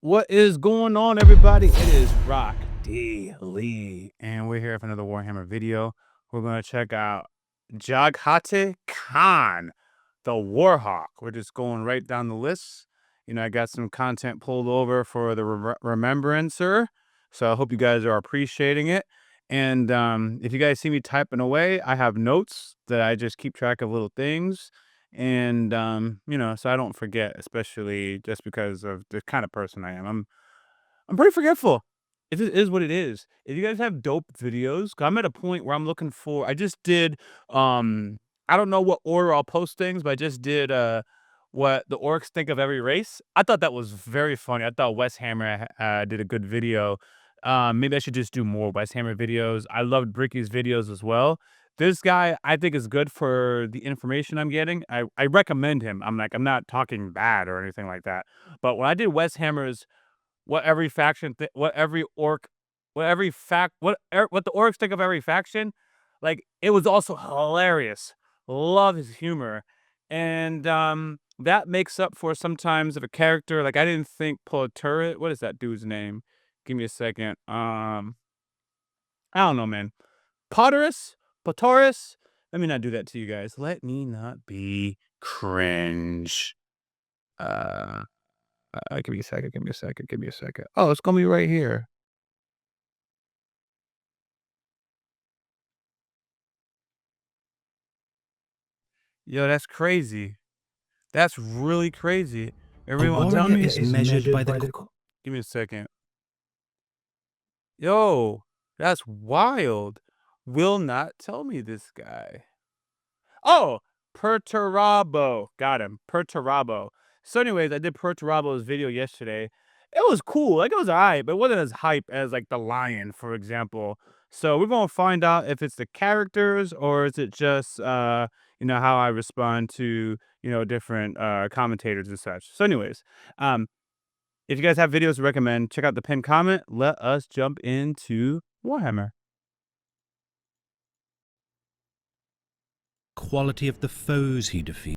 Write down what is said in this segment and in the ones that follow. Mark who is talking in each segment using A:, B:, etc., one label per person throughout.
A: What is going on, everybody? It is Rock D. Lee, and we're here for another Warhammer video. We're going to check out Jaghatai Khan, the Warhawk. We're just going right down the list. You know, I got some content pulled over for the Remembrancer, so I hope you guys are appreciating it. And if you guys see me typing away, I have notes that I just keep track of little things. And you know, so I don't forget, especially just because of the kind of person I am. I'm pretty forgetful. If it is what it is. If you guys have dope videos, 'cause I'm at a point where I'm looking for. I just did. I don't know what order I'll post things, but I just did. What the orcs think of every race. I thought that was very funny. I thought Wes Hammer did a good video. Maybe I should just do more Wes Hammer videos. I loved Bricky's videos as well. This guy, I think, is good for the information I'm getting. I recommend him. I'm not talking bad or anything like that. But when I did Wes Hammer's what every faction, what every orc, what every fact, what the orcs think of every faction, like it was also hilarious. Love his humor, and that makes up for sometimes of a character. Like I didn't think pull a turret. What is that dude's name? Give me a second. I don't know, man. Potoris. Let me not do that to you guys. Let me not be cringe. Give me a second. Give me a second. Give me a second. Oh, it's gonna be right here. Yo, that's crazy. That's really crazy. Everyone, tell me.
B: Is measured by the.
A: Give me a second. Yo, that's wild. Will not tell me this guy. Oh, Perturabo. Got him. Perturabo. So anyways, I did Perturabo's video yesterday. It was cool. Like, it was alright, but it wasn't as hype as, like, the lion, for example. So we're gonna find out if it's the characters or is it just, you know, how I respond to, you know, different, commentators and such. So anyways, if you guys have videos to recommend, check out the pinned comment. Let us jump into Warhammer.
B: Quality of the foes he defeats.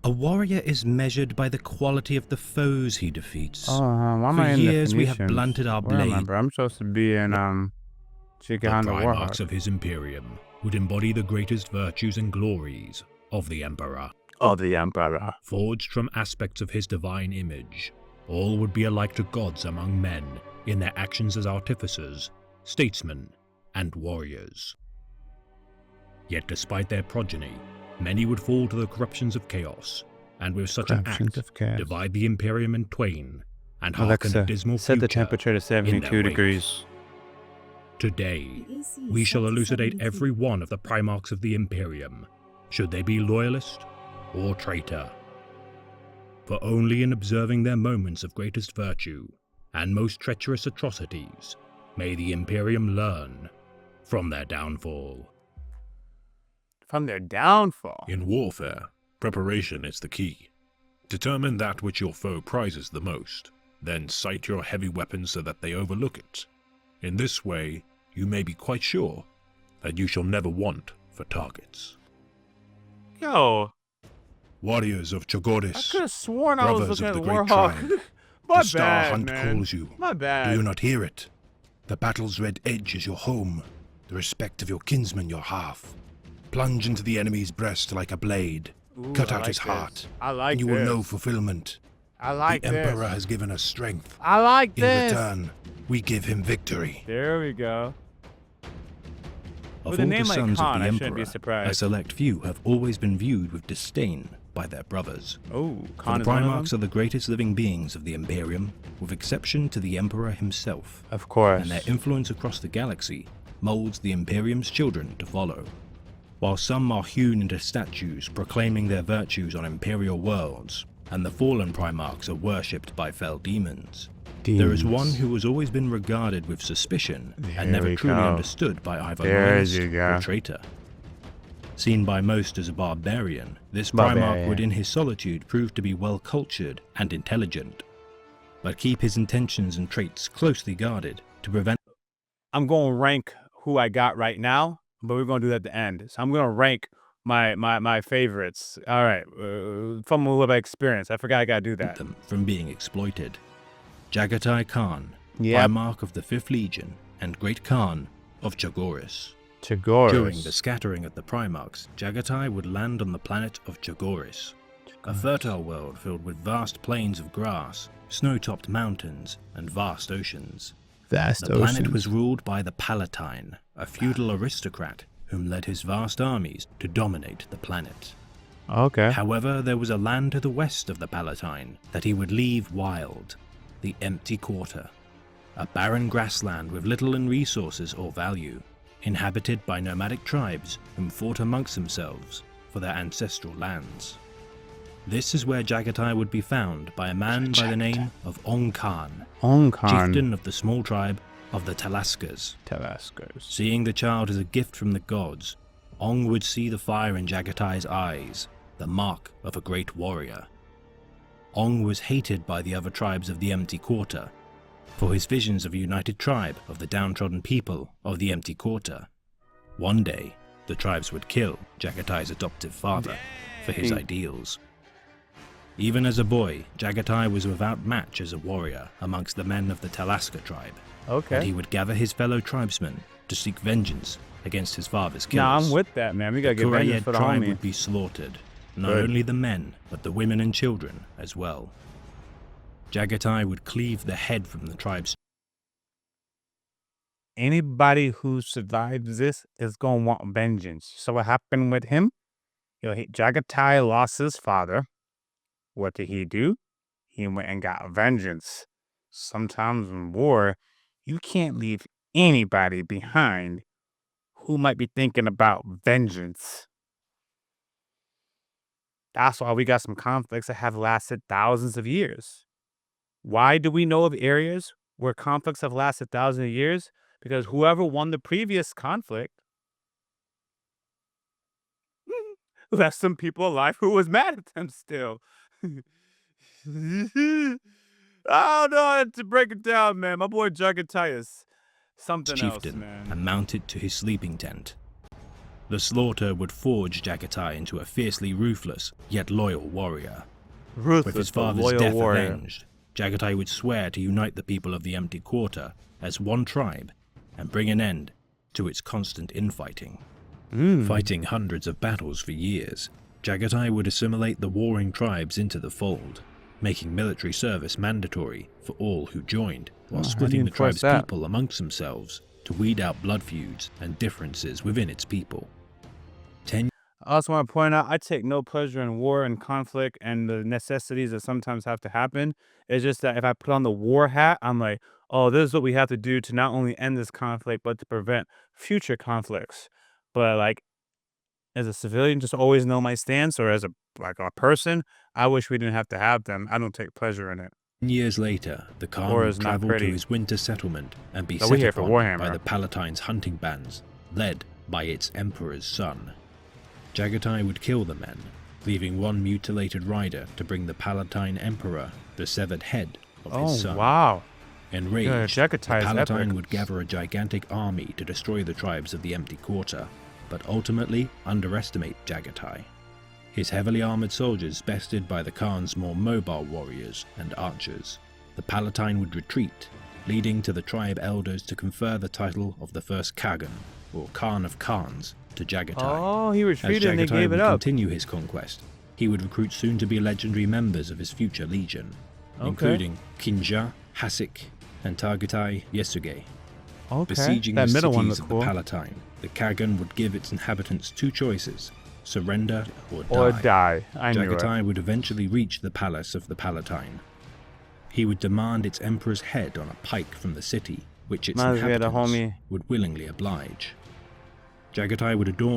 B: A warrior is measured by the quality of the foes he defeats.
A: Why am I
B: For
A: in
B: years
A: the
B: we have blunted our blade.
A: I'm supposed to be in
C: The Primarchs
A: Warhawk.
C: of his Imperium would embody the greatest virtues and glories of the Emperor. Forged from aspects of his divine image, all would be alike to gods among men in their actions as artificers, statesmen, and warriors. Yet despite their progeny, many would fall to the corruptions of chaos, and with such an act, divide the Imperium in twain, and hearken a dismal
A: set the
C: future
A: temperature to 72 degrees.
C: Today, we shall elucidate every one of the Primarchs of the Imperium, should they be loyalist or traitor. For only in observing their moments of greatest virtue and most treacherous atrocities may the Imperium learn from their downfall.
A: From their downfall.
D: In warfare, preparation is the key. Determine that which your foe prizes the most, then sight your heavy weapons so that they overlook it. In this way, you may be quite sure that you shall never want for targets.
A: Yo,
D: Warriors of Chogoris,
A: I could have sworn I was
D: brothers
A: looking
D: of
A: at
D: the great
A: Warhawk.
D: tribe,
A: My
D: the Star
A: bad,
D: Hunt
A: man.
D: calls you.
A: My bad.
D: Do you not hear it? The battle's red edge is your home, the respect of your kinsman your half. Plunge into the enemy's breast like a blade,
A: Ooh,
D: cut
A: I
D: out
A: like
D: his
A: this.
D: heart,
A: I like
D: and you
A: this.
D: will know fulfillment.
A: I like
D: The
A: this.
D: Emperor has given us strength.
A: I like
D: In
A: this.
D: return, we give him victory.
A: There we go.
B: Of
A: With a
B: all
A: name
B: the
A: like
B: sons
A: Khan,
B: of
A: I
B: the
A: shouldn't be
B: Emperor, a
A: surprised.
B: select few have always been viewed with disdain by their brothers.
A: Oh,
B: For
A: Khan
B: the
A: is one of
B: Primarchs
A: them?
B: are the greatest living beings of the Imperium, with exception to the Emperor himself,
A: Of course.
B: and their influence across the galaxy molds the Imperium's children to follow. While some are hewn into statues proclaiming their virtues on Imperial worlds, and the fallen Primarchs are worshipped by fell demons, there is one who has always been regarded with suspicion and never truly understood by either loyalist or traitor. Seen by most as a barbarian, this Primarch would in his solitude prove to be well cultured and intelligent, but keep his intentions and traits closely guarded to prevent.
A: I'm going to rank who I got right now, but we're going to do that at the end. So I'm going to rank my favorites. All right, from a little bit of experience. I forgot I gotta do that.
B: Them from being exploited. Jaghatai Khan,
A: Yep.
B: Primarch of the 5th Legion and Great Khan of Chogoris.
A: Chogoris.
B: During the scattering of the Primarchs, Jaghatai would land on the planet of Chogoris, a fertile world filled with vast plains of grass, snow-topped mountains, and vast oceans.
A: Vast
B: The planet was ruled by the Palatine, a feudal aristocrat whom led his vast armies to dominate the planet.
A: Okay.
B: However, there was a land to the west of the Palatine that he would leave wild, the Empty Quarter, a barren grassland with little in resources or value, inhabited by nomadic tribes whom fought amongst themselves for their ancestral lands. This is where Jaghatai would be found by a man by the name of Ong Khan, chieftain of the small tribe of the Talaskas. Seeing the child as a gift from the gods, Ong would see the fire in Jaghatai's eyes, the mark of a great warrior. Ong was hated by the other tribes of the Empty Quarter for his visions of a united tribe of the downtrodden people of the Empty Quarter. One day, the tribes would kill Jaghatai's adoptive father for his ideals. Even as a boy, Jaghatai was without match as a warrior amongst the men of the Talaska tribe. And he would gather his fellow tribesmen to seek vengeance against his father's killers.
A: Nah, I'm with that, man. We gotta get vengeance for the
B: tribe
A: homie.
B: would be slaughtered, not only the men, but the women and children as well. Jaghatai would cleave the head from the tribe's.
A: Anybody who survives this is gonna want vengeance. So what happened with him? Jaghatai lost his father. What did he do? He went and got vengeance. Sometimes in war, you can't leave anybody behind who might be thinking about vengeance. That's why we got some conflicts that have lasted thousands of years. Why do we know of areas where conflicts have lasted thousands of years? Because whoever won the previous conflict left some people alive who was mad at them still. I don't know how to break it down, man. My boy Jaghatai is something
B: chieftain,
A: else, man.
B: And mounted to his sleeping tent. The slaughter would forge Jaghatai into a fiercely ruthless, yet loyal warrior. With his father's death avenged, Jaghatai would swear to unite the people of the Empty Quarter as one tribe and bring an end to its constant infighting. Fighting hundreds of battles for years, Jaghatai would assimilate the warring tribes into the fold, making military service mandatory for all who joined, while splitting the tribe's people amongst themselves to weed out blood feuds and differences within its people.
A: I also want to point out, I take no pleasure in war and conflict and the necessities that sometimes have to happen. It's just that if I put on the war hat, I'm like, oh, this is what we have to do to not only end this conflict, but to prevent future conflicts. But like, as a civilian, just always know my stance, or as a person, I wish we didn't have to have them. I don't take pleasure in it.
B: Years later, the Khan would travel to his winter settlement and be set upon by the Palatine's hunting bands, led by its emperor's son. Jaghatai would kill the men, leaving one mutilated rider to bring the Palatine emperor the severed head of his son.
A: Wow.
B: Enraged, the Palatine would gather a gigantic army to destroy the tribes of the Empty Quarter, but ultimately underestimate Jaghatai. His heavily armored soldiers bested by the Khan's more mobile warriors and archers. The Palatine would retreat, leading to the tribe elders to confer the title of the first Khagan, or Khan of Khans, to Jaghatai.
A: Oh, he retreated and they gave it
B: up.
A: up.
B: Continue his conquest. He would recruit soon-to-be legendary members of his future legion, including Kinja, Hasik, and Targatai Yesuge. Besieging the cities of the Palatine, the Khagan would give its inhabitants two choices: surrender or die. Jaghatai would eventually reach the palace of the Palatine. He would demand its emperor's head on a pike from the city, which its inhabitants would willingly oblige. Jaghatai would adorn.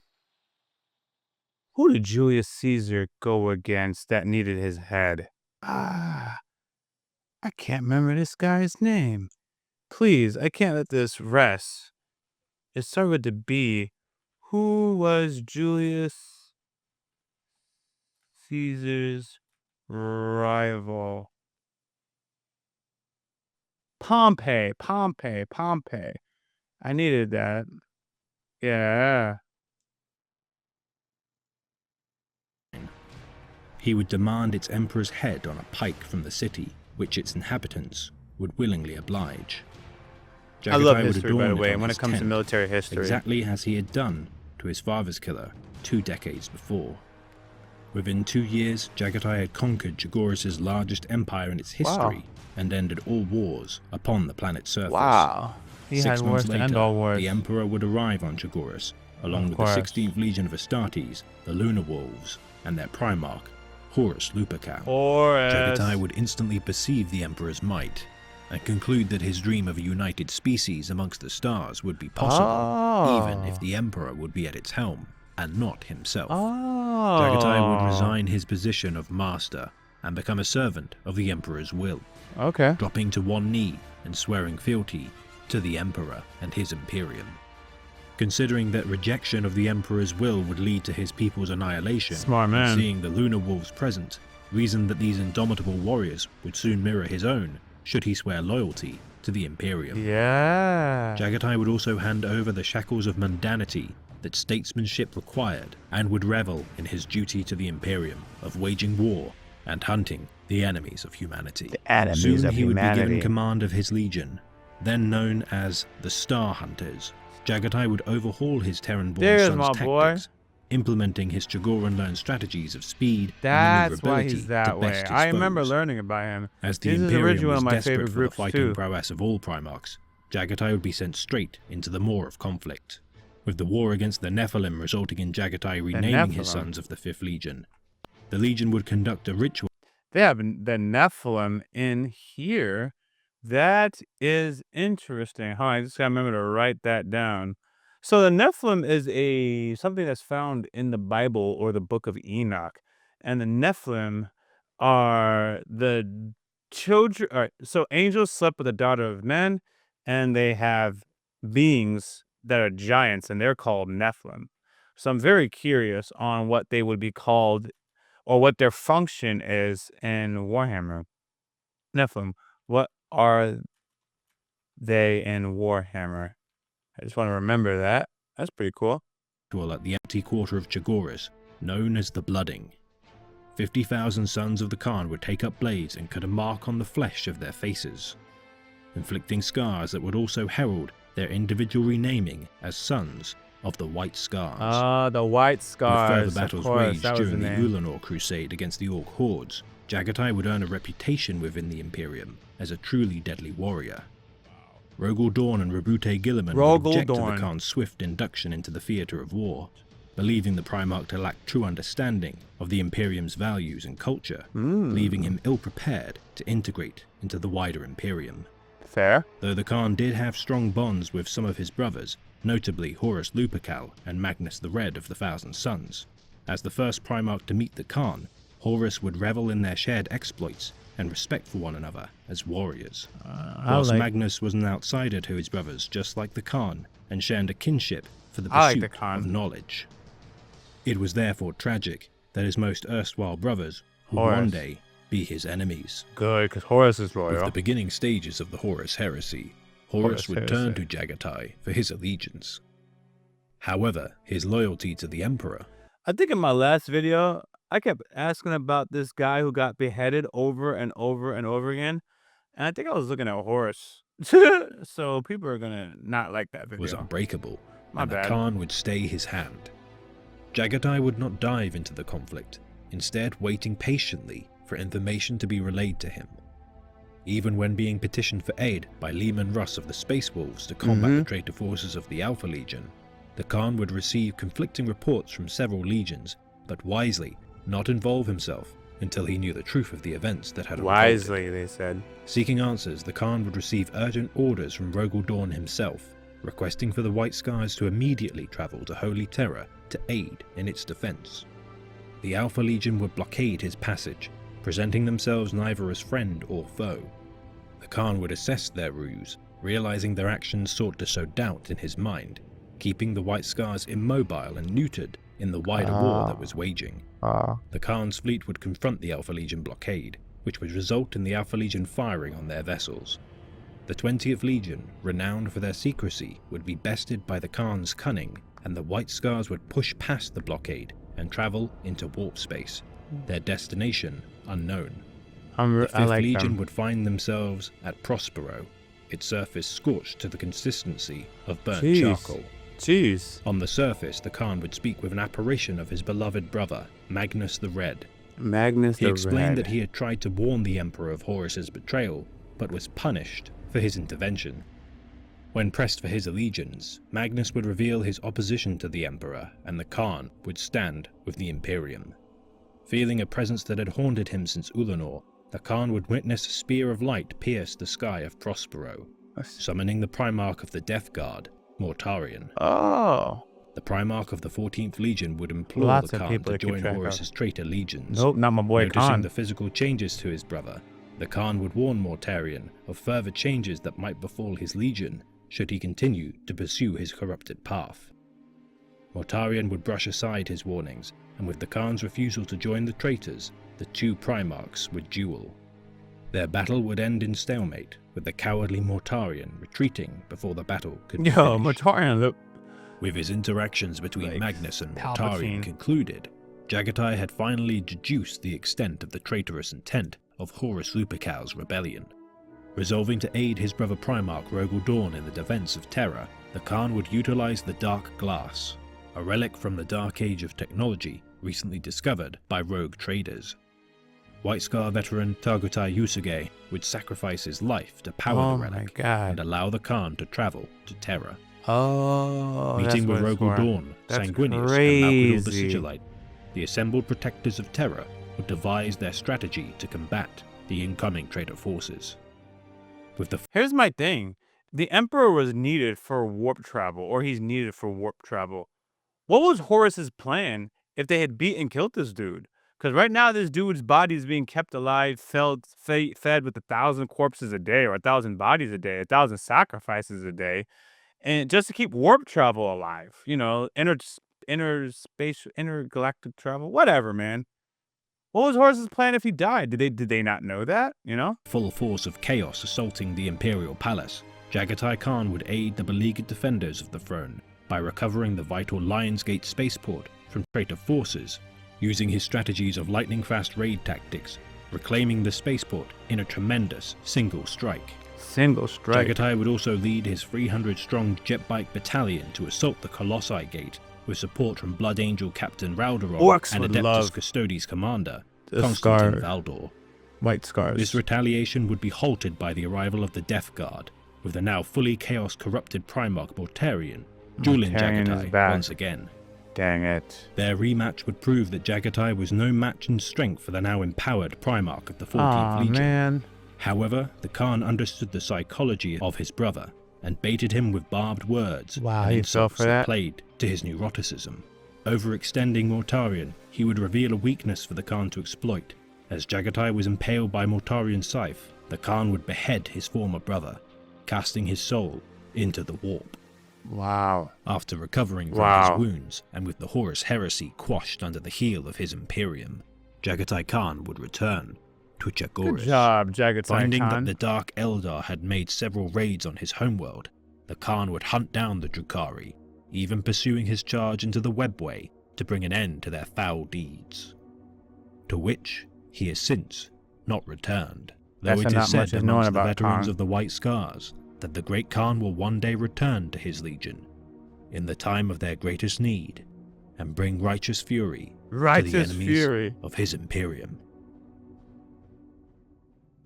A: Who did Julius Caesar go against that needed his head? I can't remember this guy's name. Please, I can't let this rest. It started with the B. Who was Julius Caesar's rival? Pompey. I needed that. Yeah.
B: he would demand its emperor's head on a pike from the city, which its inhabitants would willingly oblige.
A: I love
B: Jaghatai would
A: history, by the
B: adorn
A: way,
B: it on
A: when
B: his
A: it comes to
B: tent,
A: military history.
B: exactly as he had done to his father's killer 2 decades before. Within 2 years, Jaghatai had conquered Chogoris' largest empire in its history and ended all wars upon the planet's surface.
A: Wow. He
B: 6
A: had wars
B: months
A: to end
B: later,
A: all wars.
B: the Emperor would arrive on Chogoris, along with the 16th Legion of Astartes, the Lunar Wolves, and their Primarch, Horus Lupercal. Jaghatai would instantly perceive the Emperor's might, and conclude that his dream of a united species amongst the stars would be possible, even if the Emperor would be at its helm, and not himself. Jaghatai would resign his position of master, and become a servant of the Emperor's will, dropping to one knee and swearing fealty to the Emperor and his Imperium. Considering that rejection of the Emperor's will would lead to his people's annihilation, and seeing the Lunar Wolves present, reasoned that these indomitable warriors would soon mirror his own, should he swear loyalty to the Imperium. Jaghatai would also hand over the shackles of mundanity that statesmanship required, and would revel in his duty to the Imperium of waging war and hunting the enemies of humanity. Soon he would be given command of his legion, then known as the Star Hunters. Jaghatai would overhaul his Terran-born son's tactics, implementing his Chogoran-learned strategies of speed and maneuverability to best his
A: I remember
B: foes.
A: learning about him.
B: As the Imperium was desperate for the fighting prowess of all Primarchs, Jaghatai would be sent straight into the maw of conflict, with the war against the Nephilim resulting in Jaghatai renaming his sons of the 5th Legion. The Legion would conduct a ritual.
A: They have the Nephilim in here. That is interesting. I just gotta remember to write that down. So the Nephilim is something that's found in the Bible or the Book of Enoch, and the Nephilim are the children. All right, so angels slept with the daughter of men, and they have beings that are giants, and they're called Nephilim. So I'm very curious on what they would be called, or what their function is in Warhammer. Nephilim, what are they in Warhammer? I just want to remember that. That's pretty cool.
B: At the empty quarter of Chogoris, known as the Blooding. 50,000 sons of the Khan would take up blades and cut a mark on the flesh of their faces, inflicting scars that would also herald their individual renaming as Sons of the White Scars.
A: The White Scars.
B: With further battles waged during the Ulanor Crusade against the Orc hordes, Jaghatai would earn a reputation within the Imperium as a truly deadly warrior. Rogel Dorn and Rabute Gilliman would object to the Khan's swift induction into the theatre of war, believing the Primarch to lack true understanding of the Imperium's values and culture, leaving him ill-prepared to integrate into the wider Imperium.
A: Fair.
B: Though the Khan did have strong bonds with some of his brothers, notably Horus Lupercal and Magnus the Red of the Thousand Sons. As the first Primarch to meet the Khan, Horus would revel in their shared exploits and respect for one another as warriors. Whilst Magnus was an outsider to his brothers, just like the Khan, and shared a kinship for the pursuit of knowledge. It was therefore tragic that his most erstwhile brothers would one day be his enemies.
A: Good, because Horus is royal.
B: With the beginning stages of the Horus Heresy, Horus would turn to Jaghatai for his allegiance. However, his loyalty to the Emperor...
A: I think in my last video, I kept asking about this guy who got beheaded over and over and over again. And I think I was looking at Horus. So people are going to not like that video.
B: Was unbreakable, the Khan would stay his hand. Jaghatai would not dive into the conflict, instead waiting patiently for information to be relayed to him. Even when being petitioned for aid by Leman Russ of the Space Wolves to combat the traitor forces of the Alpha Legion, the Khan would receive conflicting reports from several legions, but wisely not involve himself until he knew the truth of the events that had unfolded.
A: Wisely, they said.
B: Seeking answers, the Khan would receive urgent orders from Rogel Dorn himself, requesting for the White Scars to immediately travel to Holy Terra to aid in its defense. The Alpha Legion would blockade his passage, presenting themselves neither as friend or foe. The Khan would assess their ruse, realizing their actions sought to sow doubt in his mind, keeping the White Scars immobile and neutered in the wider war that was waging. The Khan's fleet would confront the Alpha Legion blockade, which would result in the Alpha Legion firing on their vessels. The 20th Legion, renowned for their secrecy, would be bested by the Khan's cunning, and the White Scars would push past the blockade and travel into warp space, their destination unknown.
A: I
B: The 5th
A: like
B: Legion
A: them.
B: would find themselves at Prospero, its surface scorched to the consistency of burnt
A: Jeez.
B: charcoal.
A: Jeez.
B: On the surface, the Khan would speak with an apparition of his beloved brother, Magnus the Red.
A: Magnus
B: He
A: the
B: explained
A: Red.
B: that he had tried to warn the Emperor of Horus's betrayal, but was punished for his intervention. When pressed for his allegiance, Magnus would reveal his opposition to the Emperor, and the Khan would stand with the Imperium. Feeling a presence that had haunted him since Ulanor, the Khan would witness a spear of light pierce the sky of Prospero, summoning the Primarch of the Death Guard, Mortarion.
A: Oh.
B: The Primarch of the 14th Legion would implore
A: Lots
B: the
A: of
B: Khan
A: people
B: to
A: to keep
B: join
A: track of.
B: Horus's traitor legions.
A: Nope, not my boy
B: Noticing
A: Khan.
B: the physical changes to his brother, the Khan would warn Mortarion of further changes that might befall his legion should he continue to pursue his corrupted path. Mortarion would brush aside his warnings, and with the Khan's refusal to join the traitors, the two Primarchs would duel. Their battle would end in stalemate, with the cowardly Mortarion retreating before the battle could be
A: Yo,
B: finished.
A: Mortarion, look.
B: With his interactions between
A: Like
B: Magnus and
A: Palpatine.
B: Mortarion concluded, Jaghatai had finally deduced the extent of the traitorous intent of Horus Lupercal's rebellion. Resolving to aid his brother Primarch Rogel Dawn in the defense of Terra, the Khan would utilize the Dark Glass, a relic from the Dark Age of technology recently discovered by rogue traders. White Scar veteran Jaghatai Yusuge would sacrifice his life to power
A: Oh
B: the
A: my
B: relic
A: God.
B: and allow the Khan to travel to Terra.
A: Oh,
B: Meeting with
A: that's what
B: Rogel
A: it's for.
B: Dawn,
A: That's
B: Sanguinius, and Malkiel the
A: crazy.
B: Sigillite, the assembled protectors of Terra would devise their strategy to combat the incoming traitor forces. With the
A: Here's my thing. The Emperor was needed for warp travel, or he's needed for warp travel. What was Horus's plan if they had beat and killed this dude? Because right now this dude's body is being kept alive, fed with 1,000 corpses a day, or 1,000 bodies a day, 1,000 sacrifices a day, and just to keep warp travel alive. You know, intergalactic travel, whatever, man. What was Horus's plan if he died? Did they not know that? You know?
B: full force of chaos assaulting the Imperial Palace, Jaghatai Khan would aid the beleaguered defenders of the throne by recovering the vital Lionsgate spaceport from traitor forces, using his strategies of lightning-fast raid tactics, reclaiming the spaceport in a tremendous single strike.
A: Single strike.
B: Jaghatai would also lead his 300-strong jetbike battalion to assault the Colossi Gate, with support from Blood Angel Captain Raldaron
A: Orcs
B: and
A: would
B: Adeptus
A: love
B: Custodes Commander,
A: the
B: Constantine
A: scar.
B: Valdor.
A: White scars.
B: This retaliation would be halted by the arrival of the Death Guard, with the now fully chaos-corrupted Primarch Mortarion dueling
A: Mortarion is
B: Jaghatai
A: back.
B: once again.
A: Dang it.
B: Their rematch would prove that Jaghatai was no match in strength for the now empowered Primarch of the 14th
A: Aw,
B: Legion.
A: man.
B: However, the Khan understood the psychology of his brother and baited him with barbed words
A: Wow,
B: and
A: he fell
B: insults
A: for
B: that
A: that?
B: played to his neuroticism. Overextending Mortarion, he would reveal a weakness for the Khan to exploit. As Jaghatai was impaled by Mortarion's scythe, the Khan would behead his former brother, casting his soul into the warp.
A: Wow.
B: After recovering from
A: Wow.
B: his wounds, and with the Horus heresy quashed under the heel of his Imperium, Jaghatai Khan would return to Chogoris.
A: Good job, Jaghatai
B: Finding
A: Khan.
B: that the Dark Eldar had made several raids on his homeworld, the Khan would hunt down the Drukhari, even pursuing his charge into the Webway to bring an end to their foul deeds. To which he has since not returned, though
A: That's
B: it
A: not
B: is said
A: much is known
B: amongst the
A: about
B: veterans
A: Khan.
B: of the White Scars that the Great Khan will one day return to his legion in the time of their greatest need and bring righteous fury to the
A: Righteous
B: enemies
A: fury.
B: of his Imperium.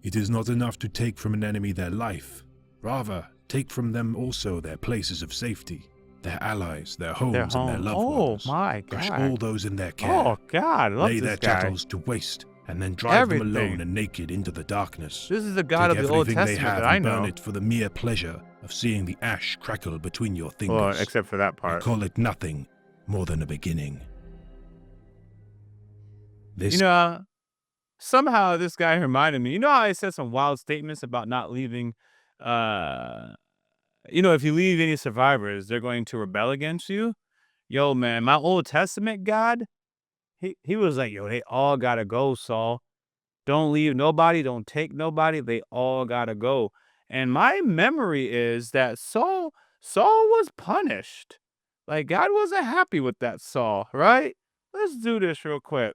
D: It is not enough to take from an enemy their life. Rather, take from them also their places of safety, their allies, their homes,
A: Their
D: and their
A: home.
D: loved
A: Oh
D: ones.
A: my
D: Crush
A: God.
D: all those in their care.
A: Oh God, I love
D: Lay
A: this
D: their
A: guy.
D: chattels to waste, and then drive them
A: Everything.
D: alone and naked into the darkness.
A: This is the God
D: Take
A: of the Old
D: everything they
A: Testament
D: have
A: that I
D: and burn
A: know.
D: it for the mere pleasure of seeing the ash crackle between your fingers.
A: Well, except for that
D: and
A: part.
D: call it nothing more than a beginning. This
A: You know, somehow this guy reminded me. You know how I said some wild statements about not leaving. If you leave any survivors, they're going to rebel against you. Yo, man, my Old Testament God, he was like, yo, they all gotta go, Saul. Don't leave nobody. Don't take nobody. They all gotta go. And my memory is that Saul was punished. Like God wasn't happy with that Saul, right? Let's do this real quick.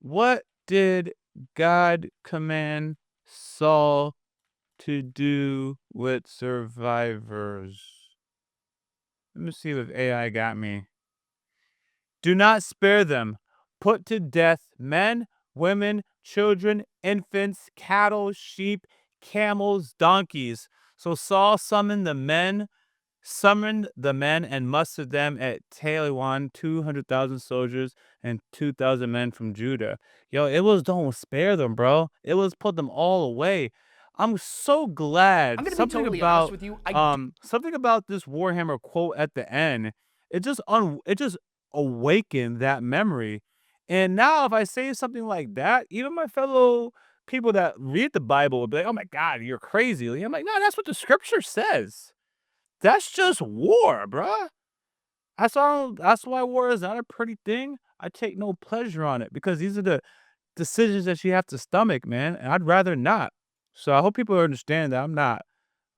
A: What did God command Saul to do with survivors? Let me see if AI got me. Do not spare them. Put to death men, women, children, infants, cattle, sheep, camels, donkeys. So Saul summoned the men and mustered them at Taiwan, 200,000 soldiers and 2,000 men from Judah. Yo, it was don't spare them, bro. It was put them all away. I'm so glad
E: I'm gonna be totally honest with you.
A: something about this Warhammer quote at the end. It just awakened that memory. And now if I say something like that, even my fellow people that read the Bible will be like, "Oh my God, you're crazy." I'm like, "No, that's what the scripture says. That's just war, bruh. That's why war is not a pretty thing. I take no pleasure on it because these are the decisions that you have to stomach, man, and I'd rather not. So I hope people understand that I'm not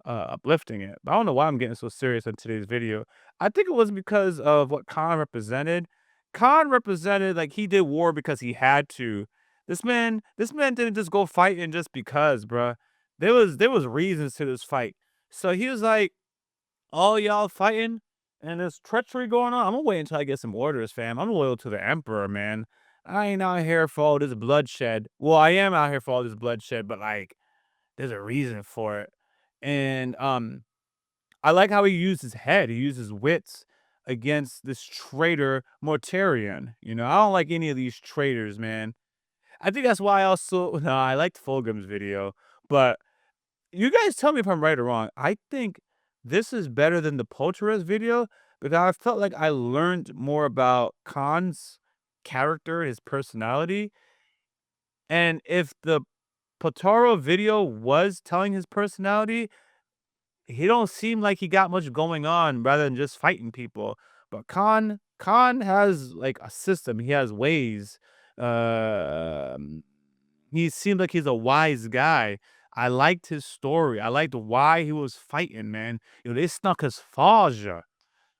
A: uplifting it. But I don't know why I'm getting so serious in today's video. I think it was because of what Khan represented. Khan represented like he did war because he had to. This man didn't just go fighting just because, bruh. There was reasons to this fight. So he was like, all y'all fighting and there's treachery going on. I'm gonna wait until I get some orders, fam. I'm loyal to the Emperor, man. I ain't out here for all this bloodshed. Well, I am out here for all this bloodshed, but like, there's a reason for it. And I like how he used his head. He used his wits against this traitor Mortarion. I don't like any of these traitors, man. I think that's why I also no, I liked Fulgrim's video, but you guys tell me if I'm right or wrong. I think this is better than the Poltergeist video because I felt like I learned more about Khan's character, his personality. And if the Potaro video was telling his personality, he don't seem like he got much going on rather than just fighting people. But Khan has like a system. He has ways. He seemed like he's a wise guy. I liked his story. I liked why he was fighting, man. They snuck his Faja.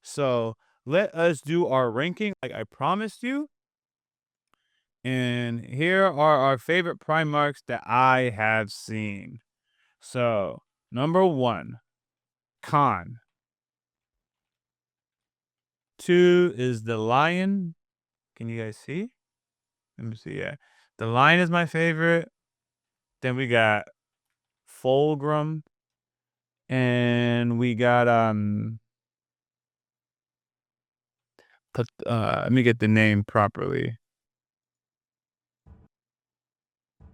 A: So let us do our ranking like I promised you. And here are our favorite Primarchs that I have seen. So, number 1, Khan. 2 is the Lion. Can you guys see? Let me see. Yeah. The Lion is my favorite. Then we got Fulgrim. And we got let me get the name properly.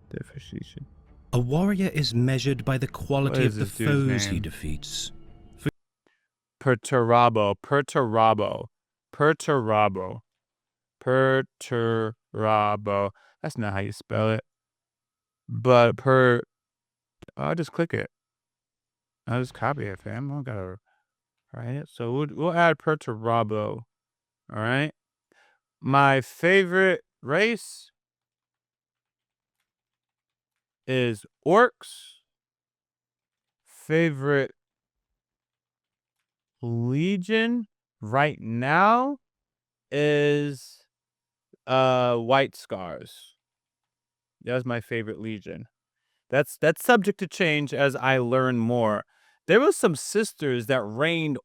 A: Deficiency.
B: A warrior is measured by the quality
A: is
B: of the
A: this dude's
B: foes he
A: name?
B: defeats.
A: Perturabo. That's not how you spell it. But I'll just click it. I'll just copy it, fam. I don't gotta write it. So we'll add Perturabo. All right. My favorite race is orcs. Favorite legion right now is White Scars. That's my favorite legion. That's subject to change as I learn more. There was some sisters that rained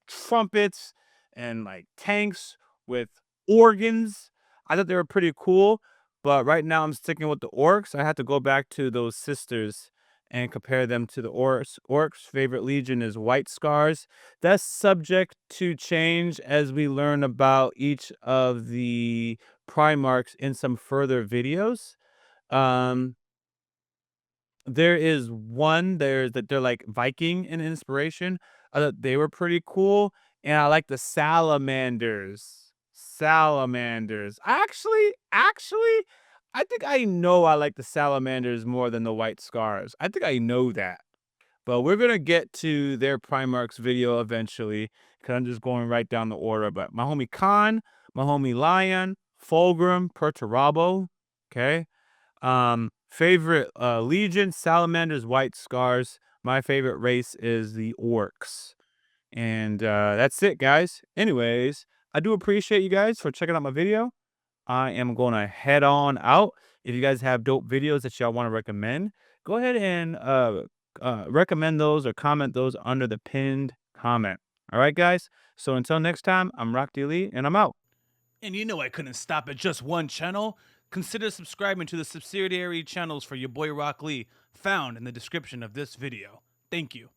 A: trumpets and like tanks with organs. I thought they were pretty cool, but right now I'm sticking with the orcs. I had to go back to those sisters and compare them to the orcs. Orcs' favorite legion is White Scars. That's subject to change as we learn about each of the Primarchs in some further videos. There is one that they're like Viking in inspiration. I thought they were pretty cool, and I like the salamanders. Actually, I think I know I like the salamanders more than the White Scars. I think I know that. But we're gonna get to their Primarchs video eventually, because I'm just going right down the order. But my homie Khan, my homie Lion, Fulgrim, Perturabo, okay? Favorite legion, salamanders, White Scars. My favorite race is the orcs. And that's it, guys. Anyways, I do appreciate you guys for checking out my video. I am going to head on out. If you guys have dope videos that y'all want to recommend, go ahead and recommend those or comment those under the pinned comment. All right, guys? So until next time, I'm Rock D. Lee, and I'm out.
E: And you know I couldn't stop at just one channel. Consider subscribing to the subsidiary channels for Yaboyrocklee found in the description of this video. Thank you.